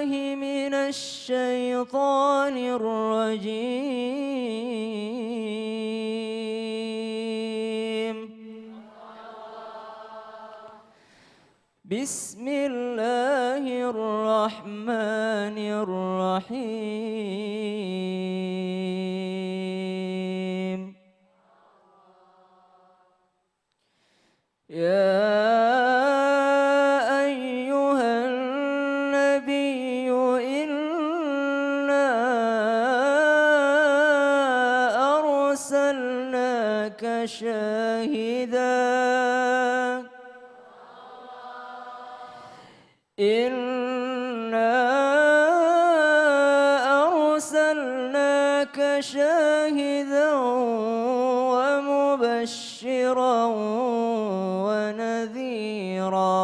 بالله من الشيطان الرجيم. بسم الله الرحمن الرحيم. يا أيها النبي إنا أرسلناك شاهدا إنا أرسلناك شاهدا ومبشرا ونذيرا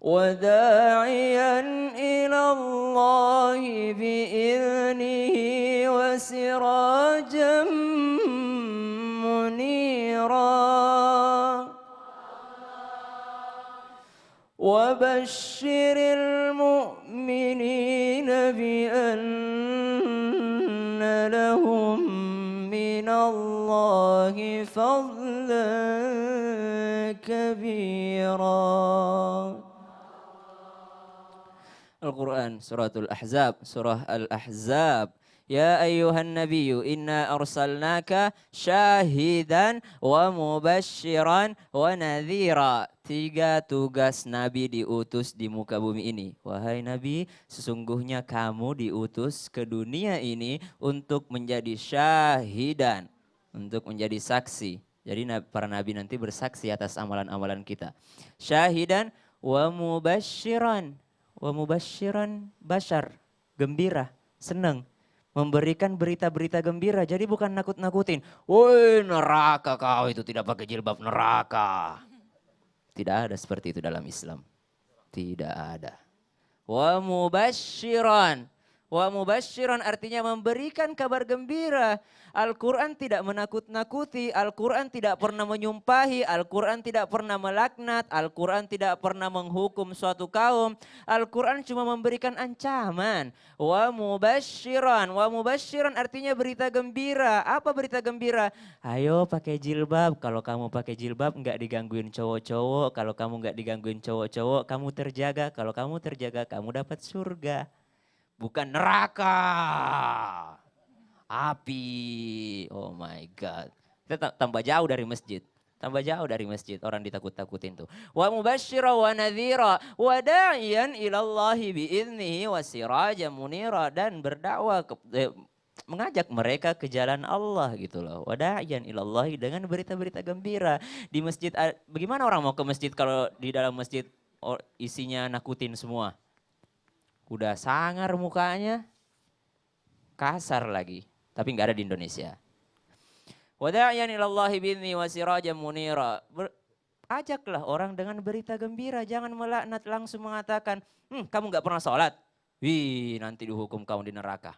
وداعيا إلى الله بإذنه وسراجا منيرا وبشر المؤمنين بأن لهم من الله فضلا كبيرا. Al-Quran, Suratul Ahzab, Surah Al-Ahzab. Ya ayyuhan nabiyyu inna arsalnaka syahidan wa mubasyiran wa nadhira. 3 tugas Nabi diutus di muka bumi ini. Wahai Nabi, sesungguhnya kamu diutus ke dunia ini untuk menjadi syahidan, untuk menjadi saksi. Jadi para nabi nanti bersaksi atas amalan-amalan kita. Syahidan wa mubasyiran. Wa mubasyiran, basyar, gembira, senang. Memberikan berita-berita gembira. Jadi bukan nakut-nakutin. Woi neraka kau itu tidak pakai jilbab neraka. Tidak ada seperti itu dalam Islam. Tidak ada. Wa mubasyiran. Wa mubasyiran artinya memberikan kabar gembira. Al-Quran tidak menakut-nakuti, Al-Quran tidak pernah menyumpahi, Al-Quran tidak pernah melaknat, Al-Quran tidak pernah menghukum suatu kaum. Al-Quran cuma memberikan ancaman. Wa mubasyiran artinya berita gembira. Apa berita gembira? Ayo pakai jilbab, kalau kamu pakai jilbab enggak digangguin cowok-cowok, kalau kamu enggak digangguin cowok-cowok, kamu terjaga, kalau kamu terjaga kamu dapat surga. Bukan neraka. Api, oh my God. Kita tambah jauh dari masjid. Tambah jauh dari masjid, orang ditakut-takutin tuh. Wa mubashshira wa nadhira wa da'iyan ilallahi bi'idnihi wa sirajan munira. Dan berdakwah, mengajak mereka ke jalan Allah gitu loh. Wa da'iyan ilallahi dengan berita-berita gembira. Di masjid, bagaimana orang mau ke masjid kalau di dalam masjid isinya nakutin semua? Udah sangar mukanya, kasar lagi. Tapi nggak ada di Indonesia. Wada'iyan ilallahi bi'idni wa sirajan munira. Ajaklah orang dengan berita gembira. Jangan melaknat langsung mengatakan, kamu nggak pernah sholat. Wih, nanti dihukum kamu di neraka.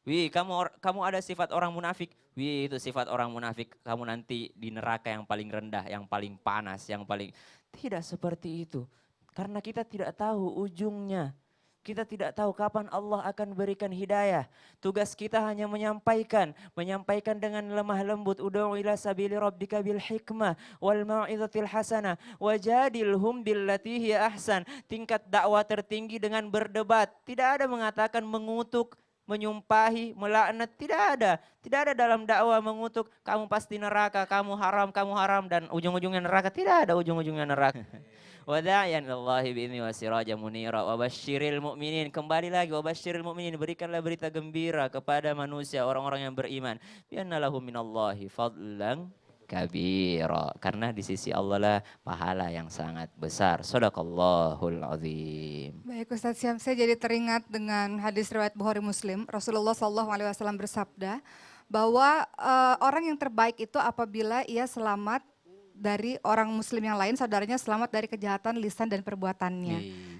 Wih, kamu ada sifat orang munafik. Wih, itu sifat orang munafik. Kamu nanti di neraka yang paling rendah, yang paling panas, yang paling... Tidak seperti itu. Karena kita tidak tahu ujungnya. Kita tidak tahu kapan Allah akan berikan hidayah. Tugas kita hanya menyampaikan dengan lemah lembut. Ud'u ila sabili rabbika bil hikmah wal mau'izatil hasanah wajadilhum billati hiya ahsan. Tingkat dakwah tertinggi dengan berdebat. Tidak ada mengatakan mengutuk, menyumpahi, melaknat, tidak ada. Tidak ada dalam dakwah mengutuk, kamu pasti neraka, kamu haram, dan ujung-ujungnya neraka. Tidak ada ujung-ujungnya neraka. Wada'iyan ilallahi bi'idni wa sirajan munira wa basyiril mu'minin. Kembali lagi, wa basyiril mu'minin, berikanlah berita gembira kepada manusia, orang-orang yang beriman. Bi'anna lahum minallahi fadlan kabira. Karena di sisi Allah lah pahala yang sangat besar. Shadaqallahul azim. Baik Ustadz Syam, saya jadi teringat dengan hadis riwayat Bukhari Muslim. Rasulullah SAW bersabda bahwa orang yang terbaik itu apabila ia selamat dari orang muslim yang lain, saudaranya selamat dari kejahatan lisan dan perbuatannya.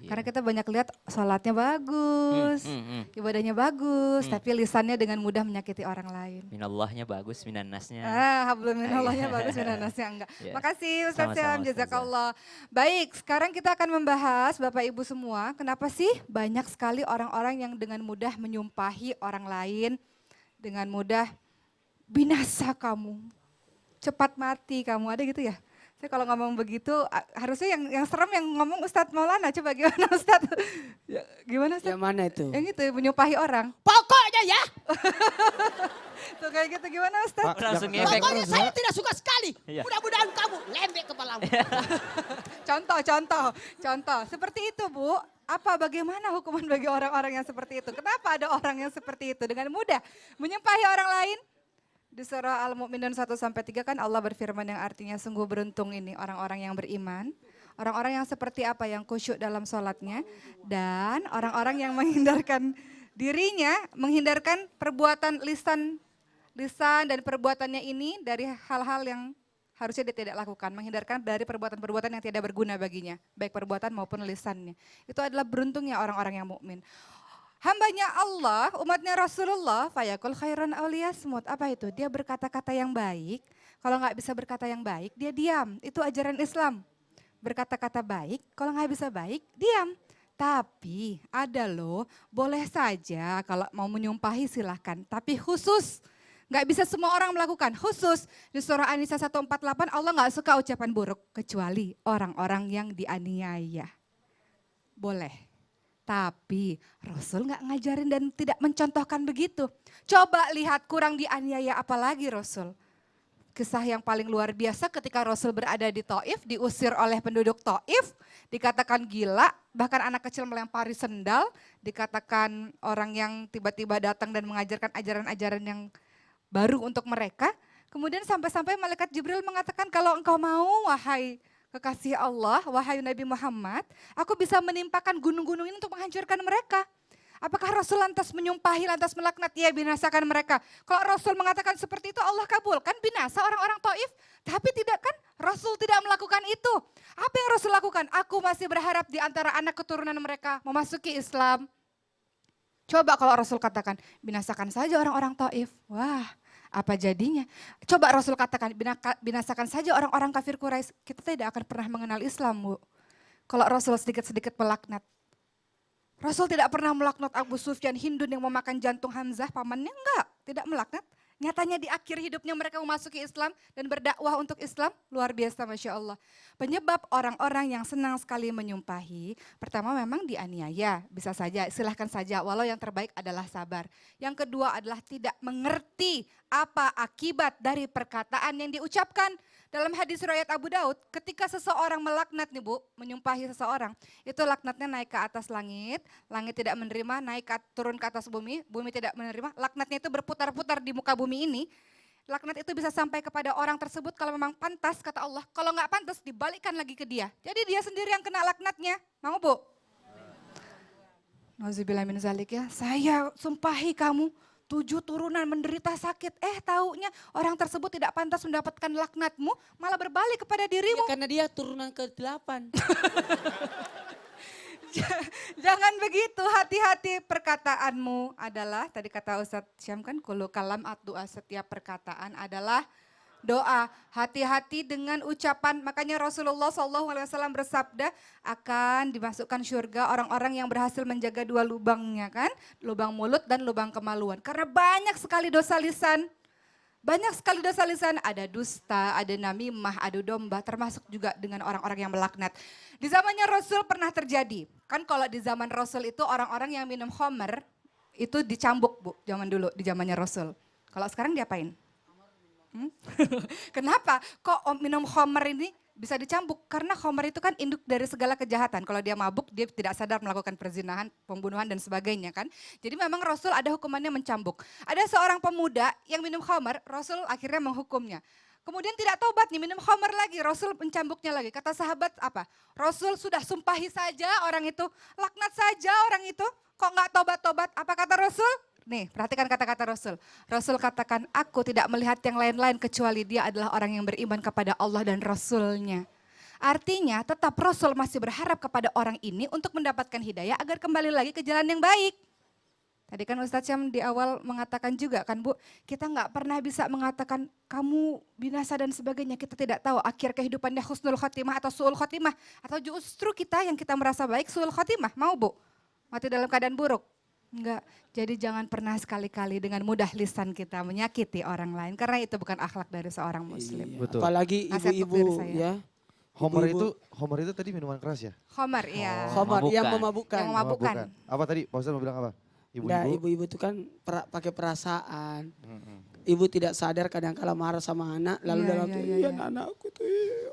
Karena kita banyak lihat sholatnya bagus, ibadahnya bagus, tapi lisannya dengan mudah menyakiti orang lain. Minallahnya bagus, minannasnya. Hablum minallahnya bagus, minannasnya enggak. Ya. Makasih Ustaz Syam, Sama-sama, jazakallah. Baik, sekarang kita akan membahas Bapak Ibu semua, kenapa sih banyak sekali orang-orang yang dengan mudah menyumpahi orang lain, dengan mudah binasa kamu, cepat mati kamu, ada gitu ya? Saya kalau ngomong begitu, harusnya yang serem yang ngomong Ustadz Maulana, coba gimana Ustadz? Ya, gimana Ustadz? Yang mana itu? Yang itu, menyumpahi orang. Pokoknya ya, Tuh kayak gitu, gimana Ustadz? Langsung ngefek. pokoknya saya tidak suka sekali. Iya. Mudah-mudahan kamu lembek kepalamu. Contoh. Seperti itu Bu, bagaimana hukuman bagi orang-orang yang seperti itu? Kenapa ada orang yang seperti itu? Dengan mudah menyumpahi orang lain? Di surah Al-Mu'minun 1-3 kan Allah berfirman yang artinya sungguh beruntung ini orang-orang yang beriman. Orang-orang yang seperti apa? Yang khusyuk dalam sholatnya. Dan orang-orang yang menghindarkan dirinya, menghindarkan perbuatan lisan dan perbuatannya ini dari hal-hal yang harusnya dia tidak lakukan. Menghindarkan dari perbuatan-perbuatan yang tidak berguna baginya. Baik perbuatan maupun lisannya. Itu adalah beruntungnya orang-orang yang mukmin. Hambanya Allah, umatnya Rasulullah, fayakul khairan awliyasmut. Apa itu? Dia berkata-kata yang baik. Kalau nggak bisa berkata yang baik, dia diam. Itu ajaran Islam. Berkata-kata baik, kalau nggak bisa baik, diam. Tapi ada loh, boleh saja kalau mau menyumpahi silahkan. Tapi khusus, nggak bisa semua orang melakukan. Khusus di surah An-Nisa 148 Allah nggak suka ucapan buruk. Kecuali orang-orang yang dianiaya. Boleh. Tapi Rasul nggak ngajarin dan tidak mencontohkan begitu. Coba lihat kurang dianiaya apalagi Rasul. Kisah yang paling luar biasa ketika Rasul berada di Taif, diusir oleh penduduk Taif, dikatakan gila, bahkan anak kecil melempari sendal, dikatakan orang yang tiba-tiba datang dan mengajarkan ajaran-ajaran yang baru untuk mereka. Kemudian sampai-sampai malaikat Jibril mengatakan kalau engkau mau wahai kekasih Allah, wahai Nabi Muhammad, aku bisa menimpakan gunung-gunung ini untuk menghancurkan mereka. Apakah Rasul lantas menyumpahi, lantas melaknat, ya binasakan mereka. Kalau Rasul mengatakan seperti itu Allah kabulkan binasa orang-orang Taif. Tapi tidak kan, Rasul tidak melakukan itu. Apa yang Rasul lakukan? Aku masih berharap di antara anak keturunan mereka memasuki Islam. Coba kalau Rasul katakan, binasakan saja orang-orang Taif. Wah, apa jadinya? Coba Rasul katakan, binasakan saja orang-orang kafir Quraisy. Kita tidak akan pernah mengenal Islam, Bu. Kalau Rasul sedikit-sedikit melaknat. Rasul tidak pernah melaknat Abu Sufyan, Hindun yang memakan jantung Hamzah, pamannya enggak, tidak melaknat. Nyatanya di akhir hidupnya mereka memasuki Islam dan berdakwah untuk Islam, luar biasa Masya Allah. Penyebab orang-orang yang senang sekali menyumpahi, pertama memang dianiaya, bisa saja, silahkan saja, walau yang terbaik adalah sabar. Yang kedua adalah tidak mengerti apa akibat dari perkataan yang diucapkan. Dalam hadis riwayat Abu Daud, ketika seseorang melaknat nih Bu, menyumpahi seseorang, itu laknatnya naik ke atas langit, langit tidak menerima, turun ke atas bumi, bumi tidak menerima, laknatnya itu berputar-putar di muka bumi ini. Laknat itu bisa sampai kepada orang tersebut kalau memang pantas, kata Allah. Kalau nggak pantas, dibalikkan lagi ke dia. Jadi dia sendiri yang kena laknatnya. Mau Bu? Nauzubillah min zalik ya, saya sumpahi kamu. 7 turunan menderita sakit. Taunya orang tersebut tidak pantas mendapatkan laknatmu, malah berbalik kepada dirimu. Ya, karena dia turunan ke-8. Jangan begitu, hati-hati perkataanmu adalah, tadi kata Ustadz Syam kan, kullu kalam ad-du'a, setiap perkataan adalah doa. Hati-hati dengan ucapan, makanya Rasulullah SAW bersabda akan dimasukkan surga orang-orang yang berhasil menjaga 2 lubangnya kan, lubang mulut dan lubang kemaluan. Karena banyak sekali dosa lisan. Banyak sekali dosa lisan, ada dusta, ada namimah, adu domba, termasuk juga dengan orang-orang yang melaknat. Di zamannya Rasul pernah terjadi, kan kalau di zaman Rasul itu orang-orang yang minum khamr itu dicambuk Bu, zaman dulu di zamannya Rasul. Kalau sekarang diapain? Kenapa kok minum khamr ini bisa dicambuk? Karena khamr itu kan induk dari segala kejahatan. Kalau dia mabuk, dia tidak sadar melakukan perzinahan, pembunuhan dan sebagainya kan. Jadi memang Rasul ada hukumannya mencambuk. Ada seorang pemuda yang minum khamr, Rasul akhirnya menghukumnya. Kemudian tidak taubat nih, minum khamr lagi, Rasul mencambuknya lagi. Kata sahabat apa? Rasul sudah sumpahi saja orang itu, laknat saja orang itu. Kok nggak tobat-tobat? Apa kata Rasul? Nih, perhatikan kata-kata Rasul. Rasul katakan, aku tidak melihat yang lain-lain kecuali dia adalah orang yang beriman kepada Allah dan Rasulnya. Artinya tetap Rasul masih berharap kepada orang ini untuk mendapatkan hidayah agar kembali lagi ke jalan yang baik. Tadi kan Ustadz Syam di awal mengatakan juga kan Bu, kita nggak pernah bisa mengatakan kamu binasa dan sebagainya. Kita tidak tahu akhir kehidupannya husnul khotimah atau su'ul khotimah. Atau justru kita yang kita merasa baik su'ul khotimah, mau Bu? Mati dalam keadaan buruk? Enggak, jadi jangan pernah sekali-kali dengan mudah lisan kita menyakiti orang lain. Karena itu bukan akhlak dari seorang muslim. Iya. Betul. Apalagi Nasihat untuk ibu-ibu diri saya. ya. Homer itu tadi minuman keras ya? Khomer, iya. Khamar yang Memabukkan. memabukkan. Yang memabukkan. Apa tadi? Pak Ustadz mau bilang apa? Nah, Ibu-ibu? ibu-ibu itu kan pakai perasaan. Ibu tidak sadar kadang-kala marah sama anak, lalu Iya, dalam iya, tuh, iya, iya iya. anakku tuh. Iya.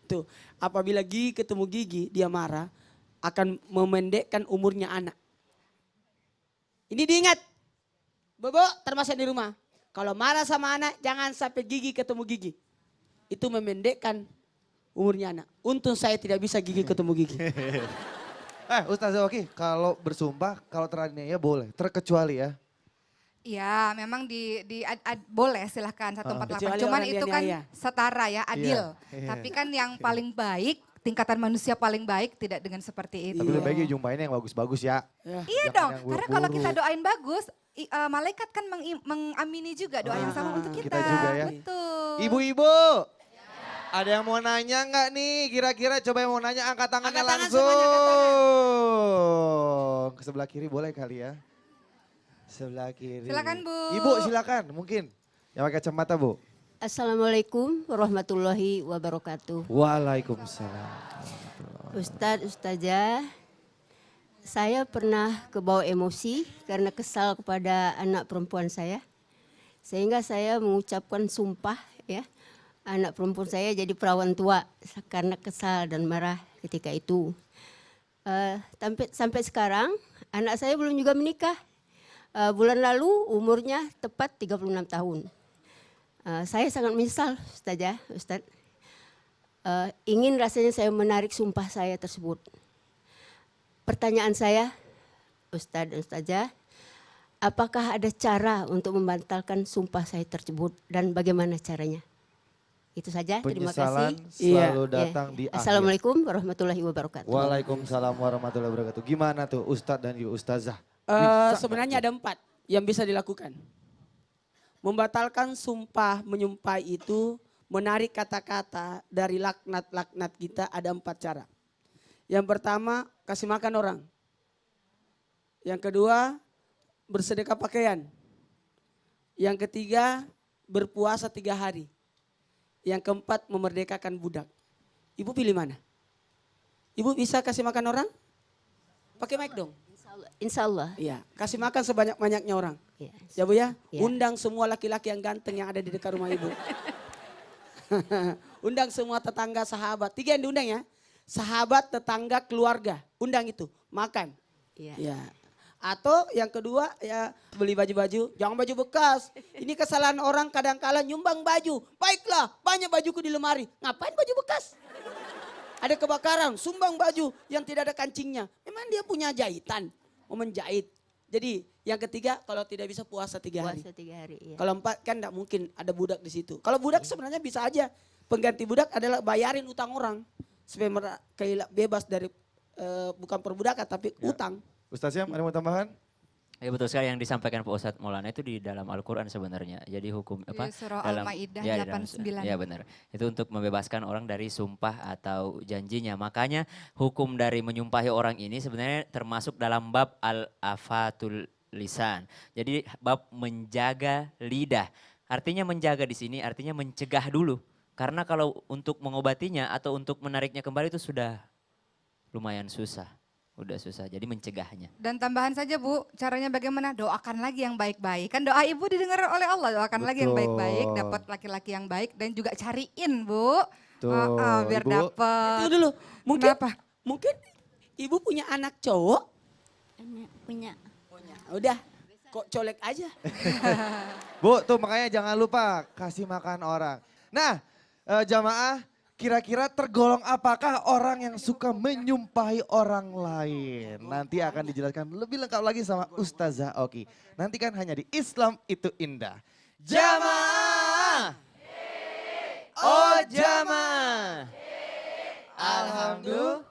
Tuh, apabila gigi ketemu gigi, dia marah, akan memendekkan umurnya anak. Ini diingat. Bobo, termasuk di rumah. Kalau marah sama anak, jangan sampai gigi ketemu gigi. Itu memendekkan umurnya anak. Untung saya tidak bisa gigi ketemu gigi. Ustazah Oki, kalau bersumpah, kalau teraniaya boleh, terkecuali ya. Iya, memang boleh silahkan 148. Kecuali Cuman orang itu kan dianiaya. setara ya, adil. Iya. Tapi kan yang paling baik, tingkatan manusia paling baik tidak dengan seperti itu. Tapi lebih baik jumpainnya yang bagus-bagus ya. Ya. Iya Jangan dong, yang karena kalau kita buruk-buruk. doain bagus, malaikat kan mengamini juga doa yang sama untuk kita. Kita juga ya. Betul. Ibu-ibu, ada yang mau nanya nggak nih? Kira-kira coba yang mau nanya angkat tangannya Angkat tangan langsung. semuanya, Ke sebelah kiri boleh kali ya. Sebelah kiri. Silakan, Bu. Ibu silakan mungkin. Yang pakai kacamata Bu. Assalamualaikum warahmatullahi wabarakatuh. Waalaikumsalam. Ustadz, Ustazah, saya pernah kebawa emosi karena kesal kepada anak perempuan saya. Sehingga saya mengucapkan sumpah ya, anak perempuan saya jadi perawan tua karena kesal dan marah ketika itu. Sampai sekarang anak saya belum juga menikah. Bulan lalu umurnya tepat 36 tahun. Saya sangat menyesal Ustazah, Ustadz. Ingin rasanya saya menarik sumpah saya tersebut. Pertanyaan saya, Ustadz dan Ustazah, apakah ada cara untuk membatalkan sumpah saya tersebut dan bagaimana caranya? Itu saja, terima Penyesalan kasih. selalu Iya. datang di akhir. Assalamualaikum warahmatullahi wabarakatuh. Waalaikumsalam warahmatullahi wabarakatuh. Gimana tuh Ustadz dan Ibu Ustazah? Sebenarnya ada 4 yang bisa dilakukan. Membatalkan sumpah menyumpah itu, menarik kata-kata dari laknat-laknat kita ada 4 cara. Yang pertama, kasih makan orang. Yang kedua, bersedekah pakaian. Yang ketiga, berpuasa 3 hari. Yang keempat, memerdekakan budak. Ibu pilih mana? Ibu bisa kasih makan orang? Pakai mic dong. Insya Allah. Iya, kasih makan sebanyak-banyaknya orang. Ya. Ya Bu ya, Ya. undang semua laki-laki yang ganteng yang ada di dekat rumah Ibu. Undang semua tetangga, sahabat. 3 yang diundang ya. Sahabat, tetangga, keluarga. Undang itu, makan. Ya. Ya. Atau yang kedua ya beli baju-baju, jangan baju bekas. Ini kesalahan orang kadang-kala nyumbang baju. Baiklah, banyak bajuku di lemari. Ngapain baju bekas? Ada kebakaran, sumbang baju yang tidak ada kancingnya. Memang dia punya jahitan, mau menjahit. Jadi yang ketiga kalau tidak bisa puasa 3 hari. Puasa 3 hari. Ya. Kalau 4 kan tidak mungkin ada budak di situ. Kalau budak sebenarnya bisa aja. Pengganti budak adalah bayarin utang orang. Supaya mereka bebas dari bukan perbudakan tapi utang. Ustaz Syam ada mau tambahan? Ya betul sekali yang disampaikan Pak Ustadz Maulana itu di dalam Al-Quran sebenarnya. Jadi hukum apa? Surah dalam- Al-Maidah ya, di dalam- 89. Ya benar. Itu untuk membebaskan orang dari sumpah atau janjinya. Makanya hukum dari menyumpahi orang ini sebenarnya termasuk dalam bab al-afatul lisan. Jadi bab menjaga lidah. Artinya menjaga di sini artinya mencegah dulu. Karena kalau untuk mengobatinya atau untuk menariknya kembali itu sudah lumayan susah. Udah susah, jadi mencegahnya. Dan tambahan saja Bu, caranya bagaimana? Doakan lagi yang baik-baik. Kan doa ibu didengar oleh Allah, doakan lagi yang Betul. baik-baik, dapat laki-laki yang baik dan juga cariin Bu. Tuh, Biar Ibu. dapat. Tunggu dulu, mungkin Kenapa? mungkin ibu punya anak cowok. Punya. Udah, kok colek aja. Bu, tuh makanya jangan lupa kasih makan orang. Nah, jamaah, kira-kira tergolong apakah orang yang suka menyumpahi orang lain? Nanti akan dijelaskan lebih lengkap lagi sama Ustazah Oki. Nanti kan hanya di Islam itu indah. Jamaah! Oh jamaah! Alhamdulillah.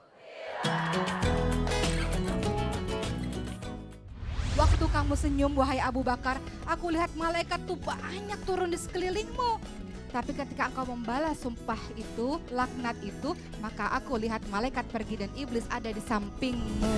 Waktu kamu senyum, wahai Abu Bakar, aku lihat malaikat tuh banyak turun di sekelilingmu. Tapi ketika engkau membalas sumpah itu, laknat itu, maka aku lihat malaikat pergi dan iblis ada di sampingmu.